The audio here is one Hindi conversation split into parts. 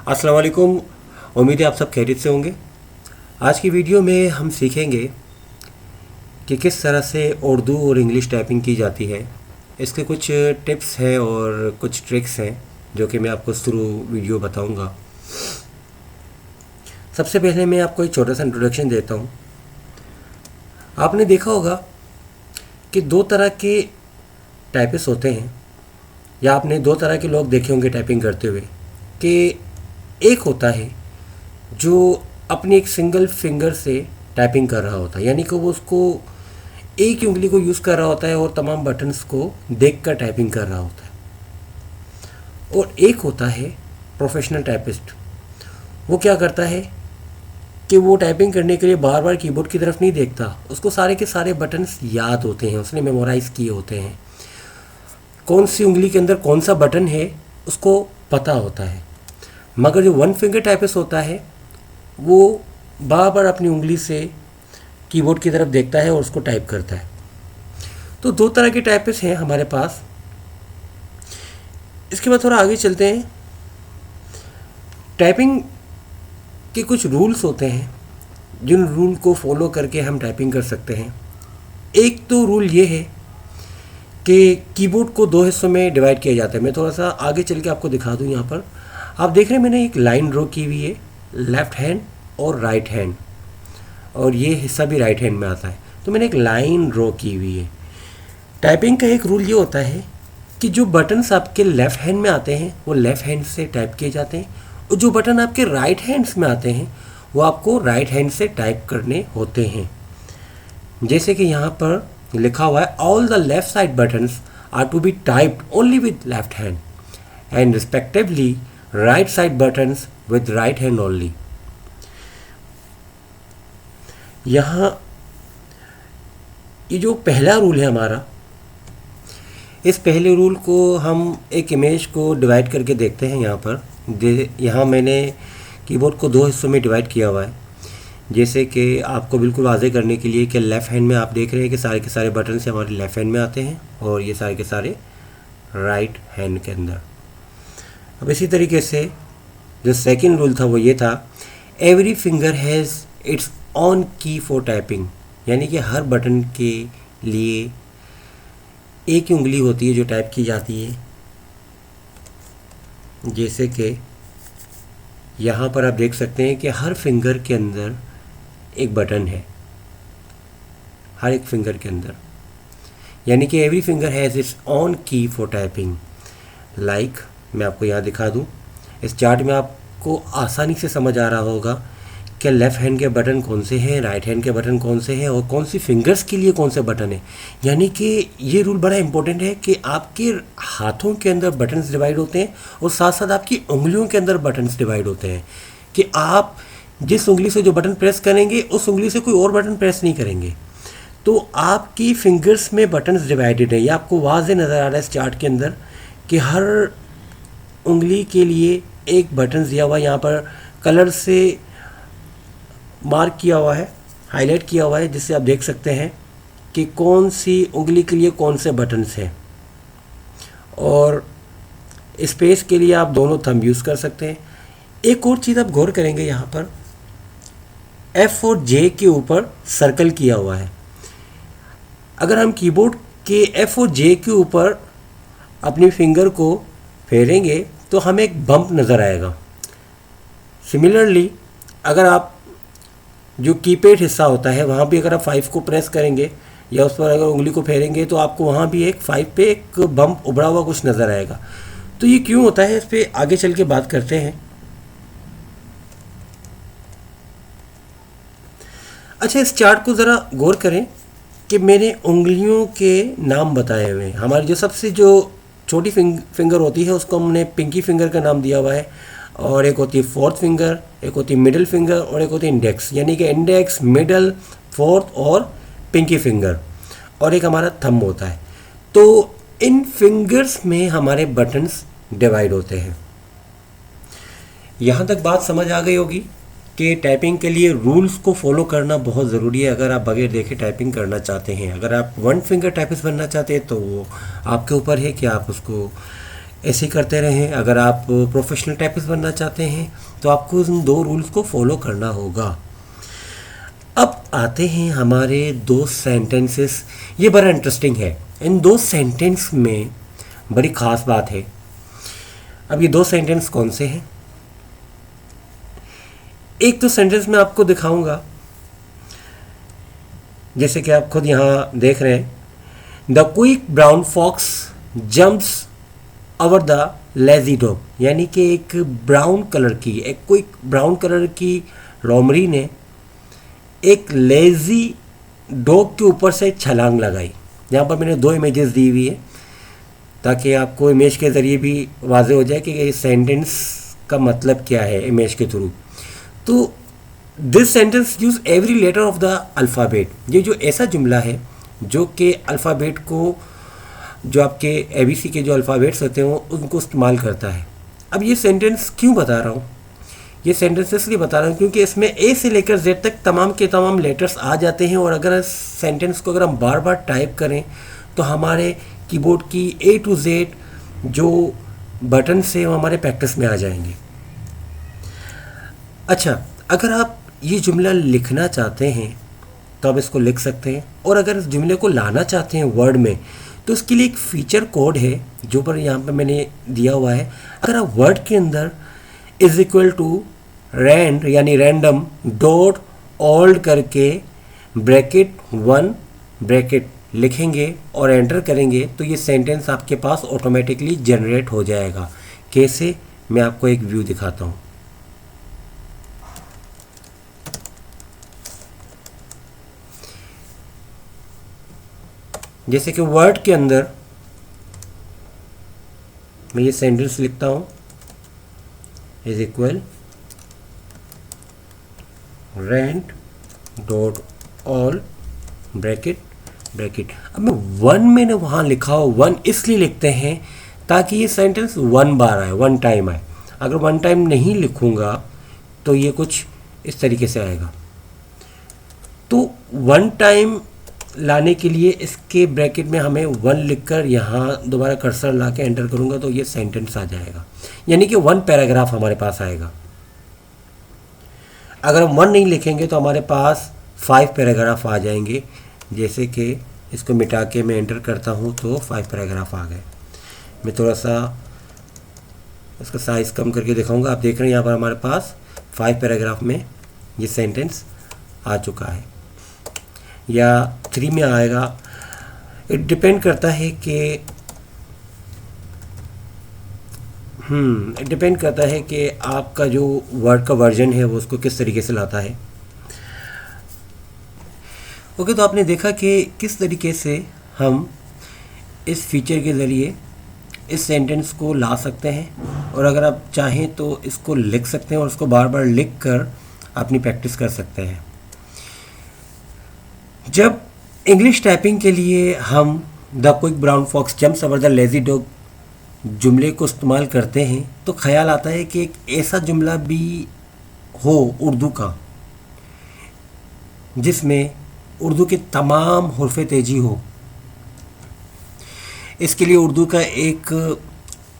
अस्सलाम वालेकुम। उम्मीद है आप सब खैरियत से होंगे। आज की वीडियो में हम सीखेंगे कि किस तरह से उर्दू और इंग्लिश टाइपिंग की जाती है। इसके कुछ टिप्स हैं और कुछ ट्रिक्स हैं जो कि मैं आपको थ्रू वीडियो बताऊंगा। सबसे पहले मैं आपको एक छोटा सा इंट्रोडक्शन देता हूं। आपने देखा होगा कि दो तरह के टाइपिस्ट होते हैं, या आपने दो तरह के लोग देखे होंगे टाइपिंग करते हुए। कि एक होता है जो अपनी एक सिंगल फिंगर से टाइपिंग कर रहा होता है, यानी कि वो उसको एक ही उंगली को यूज़ कर रहा होता है और तमाम बटन्स को देखकर टाइपिंग कर रहा होता है। और एक होता है प्रोफेशनल टाइपिस्ट। वो क्या करता है कि वो टाइपिंग करने के लिए बार बार कीबोर्ड की तरफ नहीं देखता, उसको सारे के सारे बटन्स याद होते हैं, उसने मेमोराइज़ किए होते हैं। कौन सी उंगली के अंदर कौन सा बटन है उसको पता होता है। मगर जो वन फिंगर टाइपिस्ट होता है वो बार बार अपनी उंगली से कीबोर्ड की तरफ देखता है और उसको टाइप करता है। तो दो तरह के टाइपिस्ट हैं हमारे पास। इसके बाद थोड़ा आगे चलते हैं। टाइपिंग के कुछ रूल्स होते हैं जिन रूल को फॉलो करके हम टाइपिंग कर सकते हैं। एक तो रूल ये है कि कीबोर्ड को दो हिस्सों में डिवाइड किया जाता है। मैं थोड़ा सा आगे चल के आपको दिखा दूं। यहाँ पर आप देख रहे हैं मैंने एक लाइन ड्रॉ की हुई है, लेफ़्ट हैंड और राइट हैंड, और ये हिस्सा भी राइट हैंड में आता है। तो मैंने एक लाइन ड्रॉ की हुई है। टाइपिंग का एक रूल ये होता है कि जो बटन्स आपके लेफ़्ट हैंड में आते हैं वो लेफ़्ट हैंड से टाइप किए जाते हैं, और जो बटन आपके राइट हैंड्स में आते हैं वो आपको राइट हैंड से टाइप करने होते हैं। जैसे कि यहाँ पर लिखा हुआ है, all the left side buttons are to be typed only with left hand and respectively right side buttons with right hand only. यहाँ ये जो पहला रूल है हमारा, इस पहले रूल को हम एक इमेज को डिवाइड करके देखते हैं। यहाँ मैंने कीबोर्ड को दो हिस्सों में डिवाइड किया हुआ है, जैसे कि आपको बिल्कुल वाज़े करने के लिए कि लेफ़्ट हैंड में आप देख रहे हैं कि सारे के सारे बटन से हमारे लेफ़्ट हैंड में आते हैं और ये सारे के सारे राइट हैंड के अंदर। अब इसी तरीके से जो सेकंड रूल था वो ये था, every finger has its on की फॉर टाइपिंग, यानी कि हर बटन के लिए एक ही उंगली होती है जो टाइप की जाती है। जैसे कि यहाँ पर आप देख सकते हैं कि हर फिंगर के अंदर एक बटन है, हर एक फिंगर के अंदर, यानी कि every finger has its on की फॉर टाइपिंग। लाइक मैं आपको यहाँ दिखा दूँ, इस चार्ट में आपको आसानी से समझ आ रहा होगा कि लेफ़्ट हैंड के बटन कौन से हैं, राइट हैंड के बटन कौन से हैं और कौन सी फिंगर्स के लिए कौन से बटन हैं। यानी कि ये रूल बड़ा इंपॉर्टेंट है कि आपके हाथों के अंदर बटन्स डिवाइड होते हैं और साथ साथ आपकी उंगलियों के अंदर बटन्स डिवाइड होते हैं, कि आप जिस उंगली से जो बटन प्रेस करेंगे उस उंगली से कोई और बटन प्रेस नहीं करेंगे। तो आपकी फिंगर्स में बटन्स डिवाइडेड है। ये आपको वाज़े नज़र आ रहा है इस चार्ट के अंदर कि हर उंगली के लिए एक बटन दिया हुआ है। यहाँ पर कलर से मार्क किया हुआ है, हाईलाइट किया हुआ है, जिससे आप देख सकते हैं कि कौन सी उंगली के लिए कौन से बटन्स हैं। और स्पेस के लिए आप दोनों थंब यूज़ कर सकते हैं। एक और चीज़ आप गौर करेंगे, यहाँ पर F और J के ऊपर सर्कल किया हुआ है। अगर हम कीबोर्ड के F और J के ऊपर अपनी फिंगर को फेरेंगे तो हमें एक बम्प नज़र आएगा। सिमिलरली अगर आप जो कीपैड हिस्सा होता है वहाँ भी अगर आप 5 को प्रेस करेंगे या उस पर अगर उंगली को फेरेंगे तो आपको वहाँ भी एक 5 पे एक बम्प उभरा हुआ कुछ नज़र आएगा। तो ये क्यों होता है, इस पर आगे चल के बात करते हैं। अच्छा, इस चार्ट को ज़रा गौर करें कि मैंने उंगलियों के नाम बताए हुए हैं। हमारी जो सबसे जो छोटी फिंगर होती है उसको हमने पिंकी फिंगर का नाम दिया हुआ है, और एक होती है फोर्थ फिंगर, एक होती है मिडिल फिंगर और एक होती है इंडेक्स, यानी कि इंडेक्स, मिडल, फोर्थ और पिंकी फिंगर, और एक हमारा थंब होता है। तो इन फिंगर्स में हमारे बटन्स डिवाइड होते हैं। यहाँ तक बात समझ आ गई होगी कि टाइपिंग के लिए रूल्स को फॉलो करना बहुत ज़रूरी है अगर आप बगैर देखे टाइपिंग करना चाहते हैं। अगर आप वन फिंगर टाइपिस्ट बनना चाहते हैं तो वो आपके ऊपर है कि आप उसको ऐसे करते रहें। अगर आप प्रोफेशनल टाइपिस्ट बनना चाहते हैं तो आपको इन 2 रूल्स को फॉलो करना होगा। अब आते हैं हमारे 2 सेंटेंसेस। ये बड़ा इंटरेस्टिंग है। इन 2 सेंटेंस में बड़ी ख़ास बात है। अब ये 2 सेंटेंस कौन से हैं? एक तो सेंटेंस मैं आपको दिखाऊंगा, जैसे कि आप खुद यहाँ देख रहे हैं, the quick brown fox jumps over the lazy dog, यानी कि एक क्विक ब्राउन कलर की लोमड़ी ने एक लेजी डॉग के ऊपर से छलांग लगाई। यहाँ पर मैंने 2 इमेजेस दी हुई है ताकि आपको इमेज के ज़रिए भी वाज़ेह हो जाए कि इस सेंटेंस का मतलब क्या है इमेज के थ्रू। तो this sentence use every letter of the alphabet. ये जो ऐसा जुमला है जो कि अल्फ़ाबेट को, जो आपके ABC के जो अल्फ़ाबेट्स होते हैं उनको इस्तेमाल करता है। अब ये सेंटेंस क्यों बता रहा हूँ? ये सेंटेंस इसलिए बता रहा हूँ क्योंकि इसमें A से लेकर Z तक तमाम के तमाम लेटर्स आ जाते हैं, और अगर इस सेंटेंस को अगर हम बार बार टाइप करें तो हमारे कीबोर्ड की A to Z जो बटन्स हैं वो हमारे प्रैक्टिस में आ जाएंगे। अच्छा, अगर आप ये जुमला लिखना चाहते हैं तो आप इसको लिख सकते हैं, और अगर इस जुमले को लाना चाहते हैं वर्ड में तो उसके लिए एक फीचर कोड है जो पर यहाँ पर मैंने दिया हुआ है। अगर आप वर्ड के अंदर इज इक्वल टू रैंड यानी रैंडम डॉट ऑल्ड करके ब्रैकेट 1 ब्रैकेट लिखेंगे और एंटर करेंगे तो ये सेंटेंस आपके पास ऑटोमेटिकली जनरेट हो जाएगा। कैसे, मैं आपको एक व्यू दिखाता हूँ। जैसे कि वर्ड के अंदर मैं ये सेंटेंस लिखता हूँ, is equal rent dot all bracket bracket. अब मैं 1 मैंने वहाँ लिखा हो, 1 इसलिए लिखते हैं ताकि ये सेंटेंस 1 बार आए, 1 टाइम आए। अगर 1 टाइम नहीं लिखूँगा तो ये कुछ इस तरीके से आएगा। तो 1 टाइम लाने के लिए इसके ब्रैकेट में हमें 1 लिखकर यहाँ दोबारा कर्सर ला के एंटर करूँगा तो ये सेंटेंस आ जाएगा, यानी कि 1 पैराग्राफ हमारे पास आएगा। अगर हम 1 नहीं लिखेंगे तो हमारे पास 5 पैराग्राफ आ जाएंगे। जैसे कि इसको मिटा के मैं एंटर करता हूँ तो 5 पैराग्राफ आ गए। मैं थोड़ा सा इसका साइज़ कम करके दिखाऊंगा। आप देख रहे हैं यहाँ पर हमारे पास 5 पैराग्राफ में ये सेंटेंस आ चुका है, या 3 में आएगा। इट डिपेंड करता है कि आपका जो वर्ड का वर्जन है वो उसको किस तरीके से लाता है। ओके, तो आपने देखा कि किस तरीके से हम इस फीचर के ज़रिए इस सेंटेंस को ला सकते हैं, और अगर आप चाहें तो इसको लिख सकते हैं और उसको बार बार लिख कर अपनी प्रैक्टिस कर सकते हैं। जब इंग्लिश टाइपिंग के लिए हम the quick brown fox jumps over the lazy dog जुमले को इस्तेमाल करते हैं तो ख्याल आता है कि एक ऐसा जुमला भी हो उर्दू का जिसमें उर्दू के तमाम हुर्फ तेजी हो। इसके लिए उर्दू का एक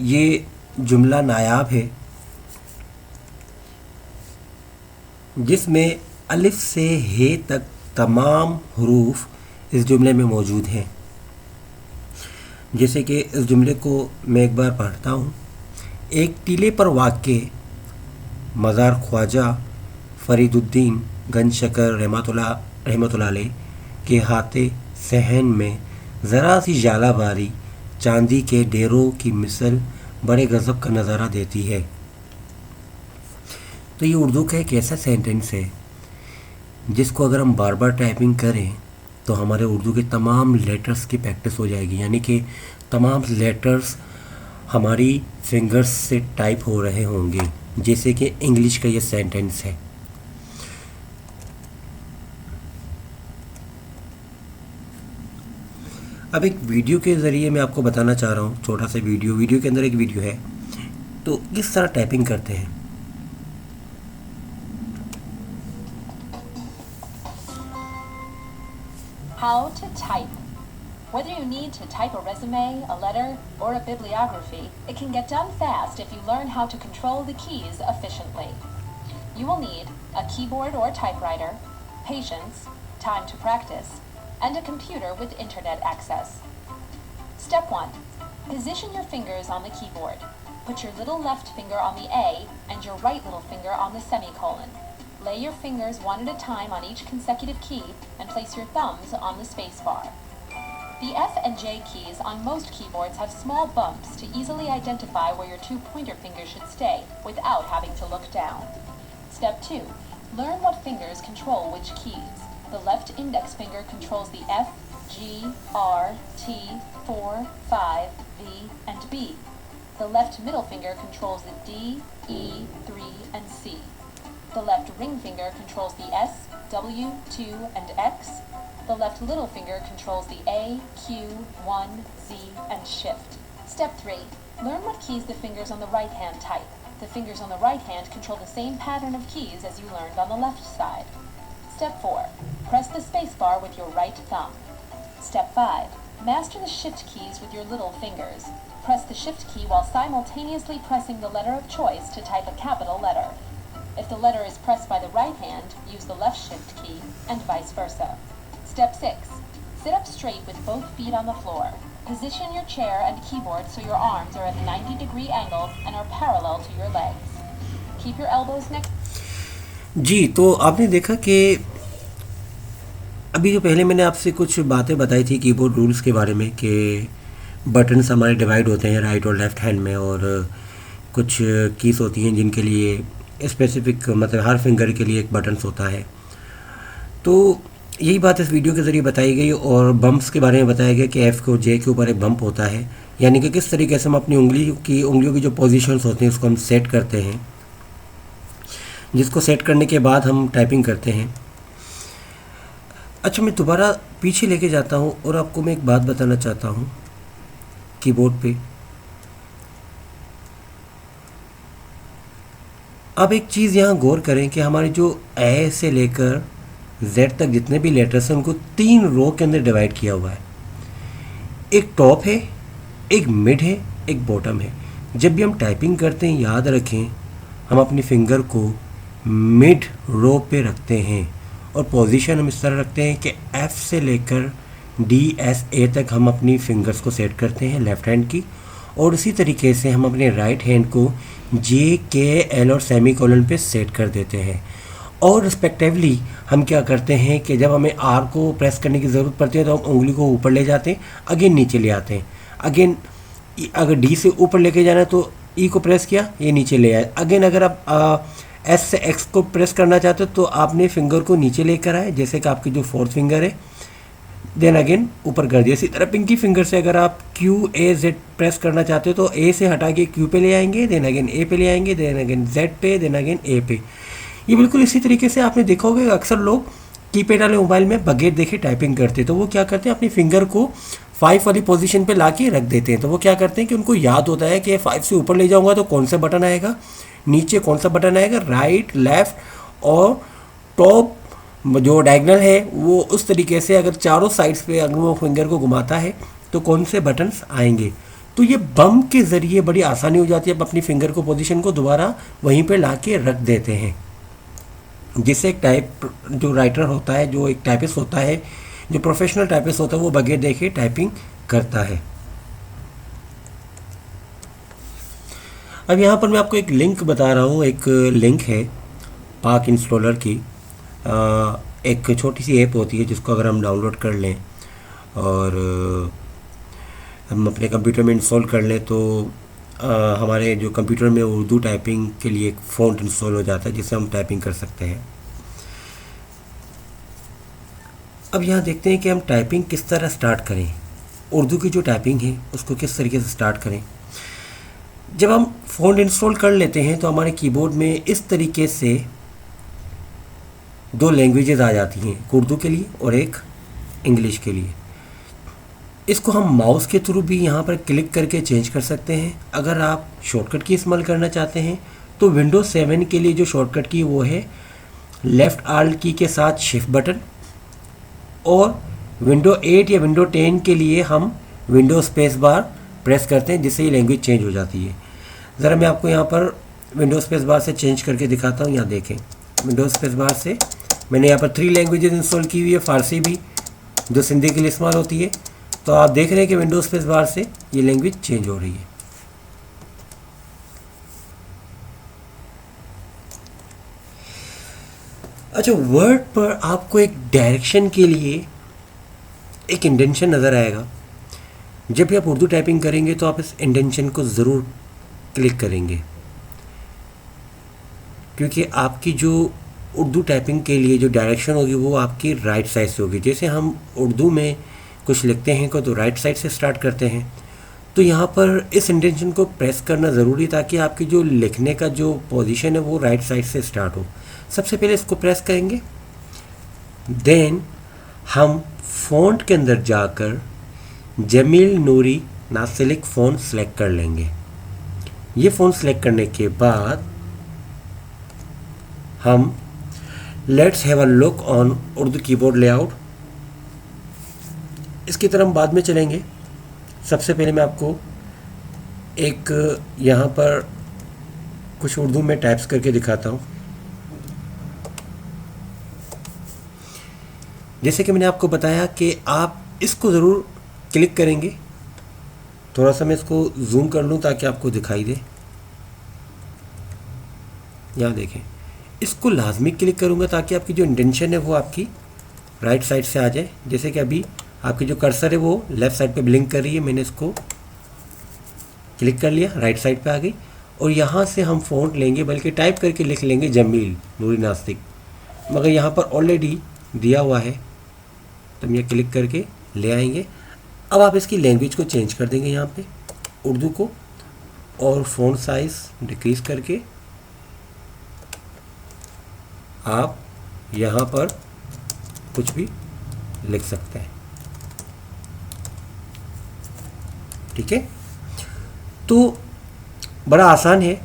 ये जुमला नायाब है जिसमें अलिफ से हे तक तमाम हुरूफ इस जुमले में मौजूद हैं। जैसे कि इस जुमले को मैं एक बार पढ़ता हूँ। एक टीले पर वाक़े मज़ार ख्वाजा फरीदुद्दीन गंज शकर रहमतुल्लाह अलैह के हाथे सहन में ज़रा सी जालाबारी चांदी के डेरों की मिसल बड़े गज़ब का नज़ारा देती है। तो ये उर्दू का एक ऐसा सेंटेंस है जिसको अगर हम बार बार टाइपिंग करें तो हमारे उर्दू के तमाम लेटर्स की प्रैक्टिस हो जाएगी, यानी कि तमाम लेटर्स हमारी फिंगर्स से टाइप हो रहे होंगे, जैसे कि इंग्लिश का ये सेंटेंस है। अब एक वीडियो के ज़रिए मैं आपको बताना चाह रहा हूँ, छोटा सा वीडियो के अंदर एक वीडियो है, तो किस तरह टाइपिंग करते हैं। How to type Whether you need to type a resume, a letter, or a bibliography, it can get done fast if you learn how to control the keys efficiently. You will need a keyboard or typewriter, patience, time to practice, and a computer with internet access. Step 1. Position your fingers on the keyboard. Put your little left finger on the A and your right little finger on the semicolon. Lay your fingers one at a time on each consecutive key and place your thumbs on the space bar. The F and J keys on most keyboards have small bumps to easily identify where your two pointer fingers should stay without having to look down. Step 2. Learn what fingers control which keys. The left index finger controls the F, G, R, T, 4, 5, V, and B. The left middle finger controls the D, E, 3, and C. The left ring finger controls the S, W, 2, and X. The left little finger controls the A, Q, 1, Z, and Shift. Step 3. Learn what keys the fingers on the right hand type. The fingers on the right hand control the same pattern of keys as you learned on the left side. Step 4. Press the space bar with your right thumb. Step 5. Master the Shift keys with your little fingers. Press the Shift key while simultaneously pressing the letter of choice to type a capital letter. If the letter is pressed by the right hand, use the left Shift key, and vice versa. Step 6. Sit up straight with both feet on the floor. Position your chair and keyboard so your arms are at a 90-degree angle and are parallel to your legs. Keep your elbows next. जी, तो आपने देखा कि अभी जो पहले मैंने आपसे कुछ बातें बताई थी कीबोर्ड रूल्स के बारे में कि बटन्स हमारे डिवाइड होते हैं राइट और लेफ़्ट हैंड में, और कुछ कीज़ होती हैं जिनके लिए स्पेसिफिक, मतलब हर फिंगर के लिए एक बटन्स होता है। तो यही बात इस वीडियो के ज़रिए बताई गई, और बम्प्स के बारे में बताया गया कि एफ़ को जे के ऊपर एक बम्प होता है, यानी कि किस तरीके से हम अपनी उंगलियों की जो पोजीशंस होती हैं उसको हम सेट करते हैं, जिसको सेट करने के बाद हम टाइपिंग करते हैं। अच्छा, मैं दोबारा पीछे लेके जाता हूँ और आपको मैं एक बात बताना चाहता हूँ कीबोर्ड पे। अब एक चीज़ यहाँ गौर करें कि हमारी जो ए से लेकर जेड तक जितने भी लेटर्स हैं उनको 3 रो के अंदर डिवाइड किया हुआ है। एक टॉप है, एक मिड है, एक बॉटम है। जब भी हम टाइपिंग करते हैं, याद रखें, हम अपनी फिंगर को मिड रो पे रखते हैं और पोजीशन हम इस तरह रखते हैं कि एफ से लेकर डी एस ए तक हम अपनी फिंगर्स को सेट करते हैं लेफ़्ट हैंड की, और उसी तरीके से हम अपने राइट हैंड को जे के एल और सेमी कोलन पे सेट कर देते हैं। और रिस्पेक्टिवली हम क्या करते हैं कि जब हमें आर को प्रेस करने की ज़रूरत पड़ती है तो हम उंगली को ऊपर ले जाते हैं, अगेन नीचे ले आते हैं, अगेन अगर डी से ऊपर लेके जाना है तो ई को प्रेस किया, ये नीचे ले आए, अगेन अगर आप एस से एक्स को प्रेस करना चाहते हो तो आपने फिंगर को नीचे लेकर आए, जैसे कि आपकी जो फोर्थ फिंगर है, देन अगेन ऊपर कर दिया। इसी तरह पिंकी फिंगर से अगर आप क्यू ए जेड प्रेस करना चाहते हो तो ए से हटा के क्यू पे ले आएंगे, देन अगेन ए पे ले आएंगे, देन अगेन जेड पे, देन अगेन ए पे। ये बिल्कुल इसी तरीके से आपने देखा होगा अक्सर लोग कीपैड वाले मोबाइल में बगैर देखे टाइपिंग करते हैं, तो वो क्या करते हैं, अपनी फिंगर को 5 वाली पोजीशन पे ला के रख देते हैं। तो वो क्या करते हैं कि उनको याद होता है कि 5 से ऊपर ले जाऊंगा तो कौन सा बटन आएगा, नीचे कौन सा बटन आएगा, राइट, लेफ़्ट, और टॉप जो डायगनल है वो उस तरीके से अगर चारों साइड्स पे अगर वो फिंगर को घुमाता है तो कौन से बटन्स आएंगे। तो ये बम्प के ज़रिए बड़ी आसानी हो जाती है, आप अपनी फिंगर को पोजीशन को दोबारा वहीं पे ला के रख देते हैं, जिससे एक टाइप जो राइटर होता है, जो एक टाइपिस्ट होता है, जो प्रोफेशनल टाइपिस्ट होता है, वो बगैर देखे टाइपिंग करता है। अब यहाँ पर मैं आपको एक लिंक बता रहा हूँ, एक लिंक है पाक इंस्टॉलर की। एक छोटी सी ऐप होती है जिसको अगर हम डाउनलोड कर लें और हम अपने कंप्यूटर में इंस्टॉल कर लें तो हमारे जो कंप्यूटर में उर्दू टाइपिंग के लिए एक फ़ॉन्ट इंस्टॉल हो जाता है जिससे हम टाइपिंग कर सकते हैं। अब यहाँ देखते हैं कि हम टाइपिंग किस तरह स्टार्ट करें, उर्दू की जो टाइपिंग है उसको किस तरीके से स्टार्ट करें। जब हम फ़ॉन्ट इंस्टॉल कर लेते हैं तो हमारे कीबोर्ड में इस तरीके से 2 लैंग्वेजेस आ जाती हैं, एक उर्दू के लिए और एक इंग्लिश के लिए। इसको हम माउस के थ्रू भी यहाँ पर क्लिक करके चेंज कर सकते हैं। अगर आप शॉर्टकट की इस्तेमाल करना चाहते हैं तो विंडोज़ 7 के लिए जो शॉर्टकट की वो है लेफ़्ट आल्ट की के साथ शिफ्ट बटन, और विंडो 8 या विंडो 10 के लिए हम विंडो स्पेस बार प्रेस करते हैं, जिससे ये लैंग्वेज चेंज हो जाती है। ज़रा मैं आपको यहाँ पर विंडो स्पेस बार से चेंज करके दिखाता हूँ। यहाँ देखें, विंडो स्पेस बार से मैंने यहाँ पर 3 लैंग्वेजेस इंस्टॉल की हुई है, फ़ारसी भी जो सिंधी के लिए इस्तेमाल होती है। तो आप देख रहे हैं कि विंडो स्पेस बार से ये लैंग्वेज चेंज हो रही है। अच्छा, वर्ड पर आपको एक डायरेक्शन के लिए एक इंडेंशन नज़र आएगा। जब भी आप उर्दू टाइपिंग करेंगे तो आप इस इंडेंशन को ज़रूर क्लिक करेंगे, क्योंकि आपकी जो उर्दू टाइपिंग के लिए जो डायरेक्शन होगी वो आपकी राइट साइड से होगी। जैसे हम उर्दू में कुछ लिखते हैं को तो राइट साइड से स्टार्ट करते हैं, तो यहाँ पर इस इंडेंशन को प्रेस करना ज़रूरी, ताकि आपकी जो लिखने का जो पोजीशन है वो राइट साइड से स्टार्ट हो। सबसे पहले इसको प्रेस करेंगे, देन हम फ़ॉन्ट के अंदर जाकर जमील नूरी नासिलिक फ़ॉन्ट सेलेक्ट कर लेंगे। ये फ़ॉन्ट सेलेक्ट करने के बाद हम let's have a look on Urdu keyboard layout, इसकी तरफ बाद में चलेंगे। सबसे पहले मैं आपको एक यहाँ पर कुछ उर्दू में टाइप्स करके दिखाता हूँ। जैसे कि मैंने आपको बताया कि आप इसको ज़रूर क्लिक करेंगे। थोड़ा सा मैं इसको जूम कर लूँ ताकि आपको दिखाई दे। यहाँ देखें, इसको लाजमी क्लिक करूँगा ताकि आपकी जो इंटेंशन है वो आपकी राइट साइड से आ जाए। जैसे कि अभी आपकी जो कर्सर है वो लेफ़्ट साइड पे ब्लिंक कर रही है, मैंने इसको क्लिक कर लिया, राइट साइड पे आ गई। और यहाँ से हम फ़ॉन्ट लेंगे, बल्कि टाइप करके लिख लेंगे जमील नूरी नासिक, मगर यहाँ पर ऑलरेडी दिया हुआ है तो हम ये क्लिक करके ले आएंगे। अब आप इसकी लैंग्वेज को चेंज कर देंगे यहाँ पे उर्दू को, और फ़ॉन्ट साइज़ डिक्रीज़ करके आप यहाँ पर कुछ भी लिख सकते हैं। ठीक है, तो बड़ा आसान है।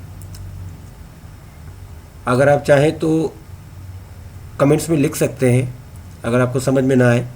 अगर आप चाहें तो कमेंट्स में लिख सकते हैं अगर आपको समझ में ना आए।